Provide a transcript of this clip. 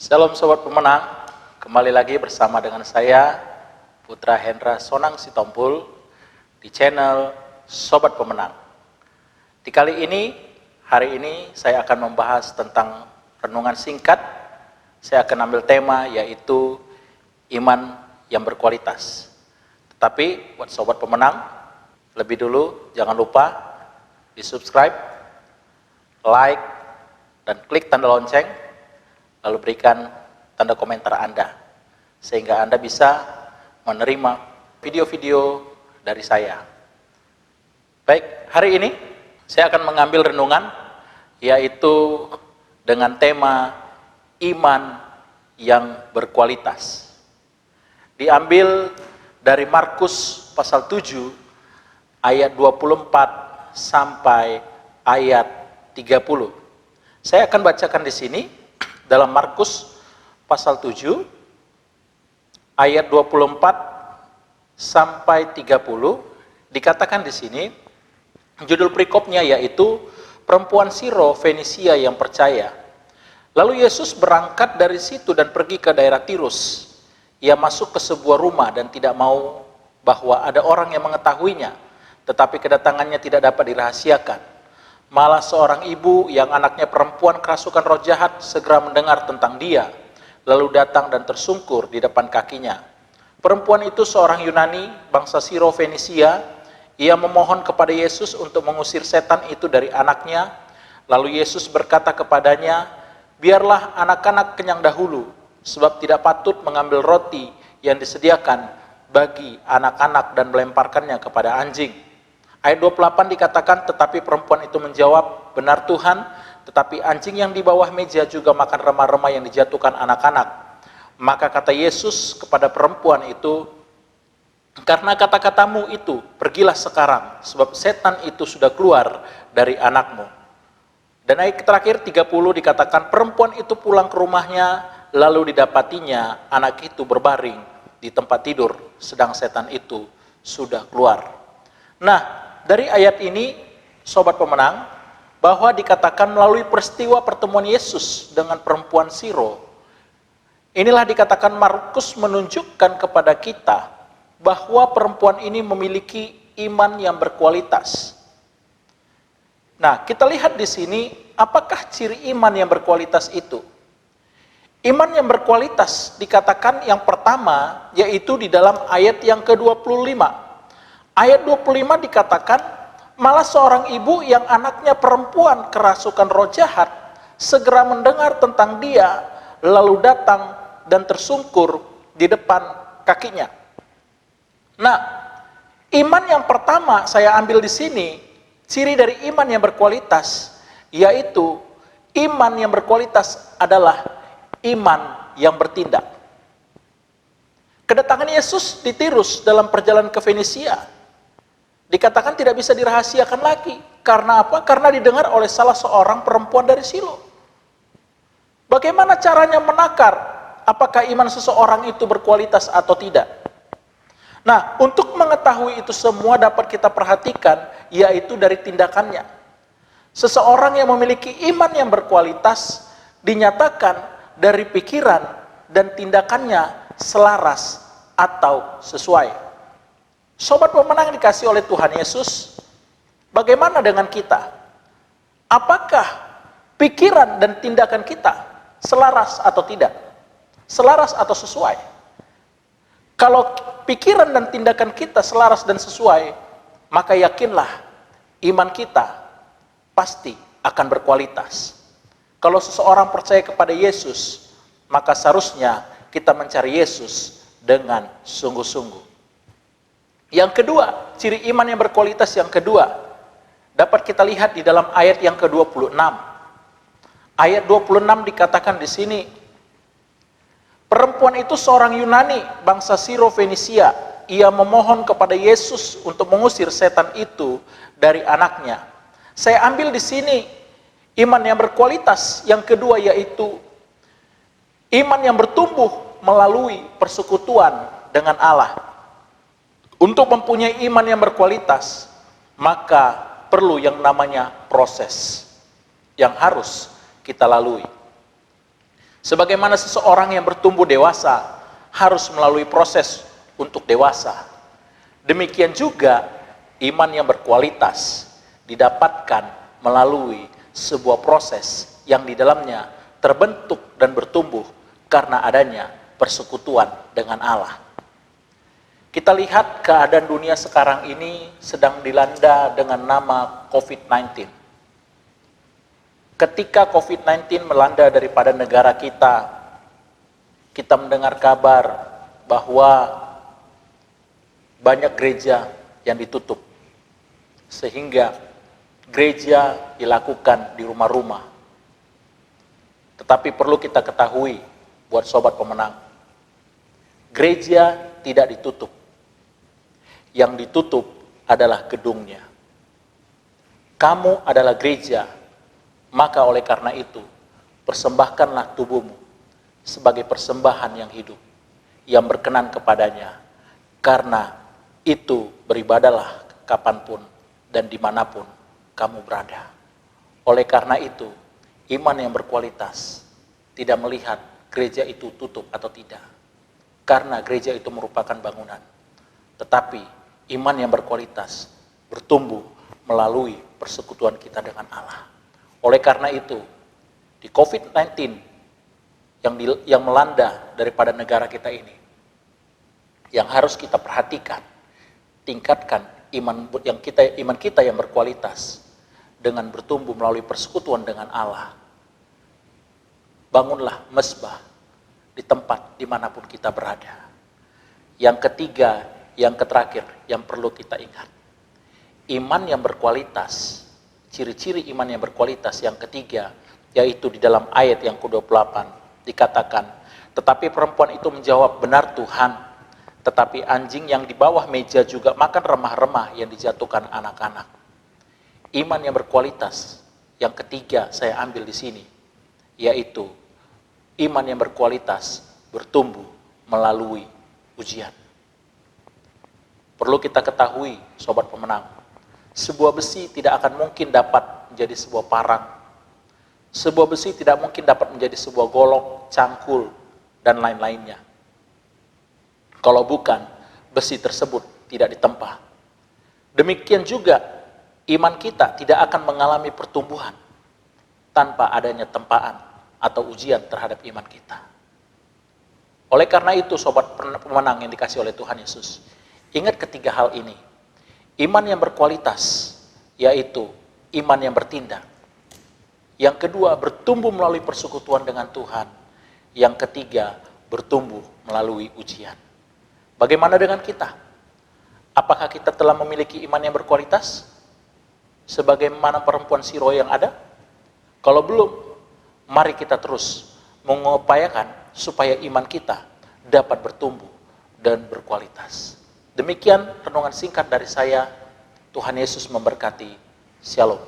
Shalom Sobat Pemenang, kembali lagi bersama dengan saya Putra Hendra Sonang Sitompul di channel Sobat Pemenang. Di kali ini, hari ini saya akan membahas tentang renungan singkat. Saya akan ambil tema yaitu iman yang berkualitas. Tetapi buat Sobat Pemenang, lebih dulu jangan lupa di subscribe, like, dan klik tanda lonceng, lalu berikan tanda komentar Anda, sehingga Anda bisa menerima video-video dari saya. Baik, hari ini saya akan mengambil renungan, yaitu dengan tema iman yang berkualitas. Diambil dari Markus pasal 7, ayat 24 sampai ayat 30. Saya akan bacakan di sini. Dalam Markus pasal 7 ayat 24 sampai 30 dikatakan di sini, judul perikopnya yaitu perempuan Siro Fenisia yang percaya. Lalu Yesus berangkat dari situ dan pergi ke daerah Tirus. Ia masuk ke sebuah rumah dan tidak mau bahwa ada orang yang mengetahuinya, tetapi kedatangannya tidak dapat dirahasiakan. Malah seorang ibu yang anaknya perempuan kerasukan roh jahat segera mendengar tentang dia, lalu datang dan tersungkur di depan kakinya. Perempuan itu seorang Yunani, bangsa Siro Fenisia. Ia memohon kepada Yesus untuk mengusir setan itu dari anaknya. Lalu Yesus berkata kepadanya, biarlah anak-anak kenyang dahulu, sebab tidak patut mengambil roti yang disediakan bagi anak-anak dan melemparkannya kepada anjing. Ayat 28 dikatakan, tetapi perempuan itu menjawab, benar Tuhan, tetapi anjing yang di bawah meja juga makan remah-remah yang dijatuhkan anak-anak. Maka kata Yesus kepada perempuan itu, karena kata-katamu itu, pergilah sekarang, sebab setan itu sudah keluar dari anakmu. Dan ayat terakhir 30 dikatakan, perempuan itu pulang ke rumahnya, lalu didapatinya anak itu berbaring di tempat tidur, sedang setan itu sudah keluar. Nah, dari ayat ini, Sobat Pemenang, bahwa dikatakan melalui peristiwa pertemuan Yesus dengan perempuan Siro, inilah dikatakan Markus menunjukkan kepada kita bahwa perempuan ini memiliki iman yang berkualitas. Nah, kita lihat di sini, apakah ciri iman yang berkualitas itu? Iman yang berkualitas dikatakan yang pertama, yaitu di dalam ayat yang ke-25. Ayat 25 dikatakan, malah seorang ibu yang anaknya perempuan kerasukan roh jahat segera mendengar tentang dia, lalu datang dan tersungkur di depan kakinya. Nah, iman yang pertama saya ambil di sini, ciri dari iman yang berkualitas, yaitu iman yang berkualitas adalah iman yang bertindak. Kedatangan Yesus di Tirus dalam perjalanan ke Fenisia dikatakan tidak bisa dirahasiakan lagi. Karena apa? Karena didengar oleh salah seorang perempuan dari Silo. Bagaimana caranya menakar apakah iman seseorang itu berkualitas atau tidak? Nah, untuk mengetahui itu semua dapat kita perhatikan, yaitu dari tindakannya. Seseorang yang memiliki iman yang berkualitas dinyatakan dari pikiran dan tindakannya selaras atau sesuai. Sobat Pemenang dikasih oleh Tuhan Yesus, bagaimana dengan kita? Apakah pikiran dan tindakan kita selaras atau tidak? Selaras atau sesuai? Kalau pikiran dan tindakan kita selaras dan sesuai, maka yakinlah iman kita pasti akan berkualitas. Kalau seseorang percaya kepada Yesus, maka seharusnya kita mencari Yesus dengan sungguh-sungguh. Yang kedua, ciri iman yang berkualitas yang kedua, dapat kita lihat di dalam ayat yang ke-26. Ayat 26 dikatakan di sini, perempuan itu seorang Yunani, bangsa Siro Fenisia. Ia memohon kepada Yesus untuk mengusir setan itu dari anaknya. Saya ambil di sini, iman yang berkualitas yang kedua yaitu iman yang bertumbuh melalui persekutuan dengan Allah. Untuk mempunyai iman yang berkualitas, maka perlu yang namanya proses yang harus kita lalui. Sebagaimana seseorang yang bertumbuh dewasa harus melalui proses untuk dewasa, demikian juga iman yang berkualitas didapatkan melalui sebuah proses yang di dalamnya terbentuk dan bertumbuh karena adanya persekutuan dengan Allah. Kita lihat keadaan dunia sekarang ini sedang dilanda dengan nama COVID-19. Ketika COVID-19 melanda daripada negara kita, kita mendengar kabar bahwa banyak gereja yang ditutup, sehingga gereja dilakukan di rumah-rumah. Tetapi perlu kita ketahui, buat sobat pemenang, gereja tidak ditutup. Yang ditutup adalah gedungnya. Kamu adalah gereja, maka oleh karena itu, persembahkanlah tubuhmu sebagai persembahan yang hidup, yang berkenan kepadanya, karena itu beribadalah kapanpun dan dimanapun kamu berada. Oleh karena itu, iman yang berkualitas tidak melihat gereja itu tutup atau tidak, karena gereja itu merupakan bangunan. Tetapi iman yang berkualitas bertumbuh melalui persekutuan kita dengan Allah. Oleh karena itu, di COVID-19 yang melanda daripada negara kita ini, yang harus kita perhatikan, tingkatkan iman kita yang berkualitas dengan bertumbuh melalui persekutuan dengan Allah. Bangunlah mezbah di tempat dimanapun kita berada. Yang ketiga, yang terakhir, yang perlu kita ingat, iman yang berkualitas, ciri-ciri iman yang berkualitas yang ketiga, yaitu di dalam ayat yang ke-28 dikatakan, tetapi perempuan itu menjawab, benar Tuhan, tetapi anjing yang di bawah meja juga makan remah-remah yang dijatuhkan anak-anak. Iman yang berkualitas yang ketiga saya ambil di sini, yaitu iman yang berkualitas bertumbuh melalui ujian. Perlu kita ketahui, sobat pemenang, sebuah besi tidak akan mungkin dapat menjadi sebuah parang. Sebuah besi tidak mungkin dapat menjadi sebuah golok, cangkul, dan lain-lainnya. Kalau bukan, besi tersebut tidak ditempa. Demikian juga, iman kita tidak akan mengalami pertumbuhan tanpa adanya tempaan atau ujian terhadap iman kita. Oleh karena itu, sobat pemenang yang dikasih oleh Tuhan Yesus, ingat ketiga hal ini. Iman yang berkualitas, yaitu iman yang bertindak. Yang kedua, bertumbuh melalui persekutuan dengan Tuhan. Yang ketiga, bertumbuh melalui ujian. Bagaimana dengan kita? Apakah kita telah memiliki iman yang berkualitas? Sebagaimana perempuan Siro yang ada? Kalau belum, mari kita terus mengupayakan supaya iman kita dapat bertumbuh dan berkualitas. Demikian renungan singkat dari saya. Tuhan Yesus memberkati. Shalom.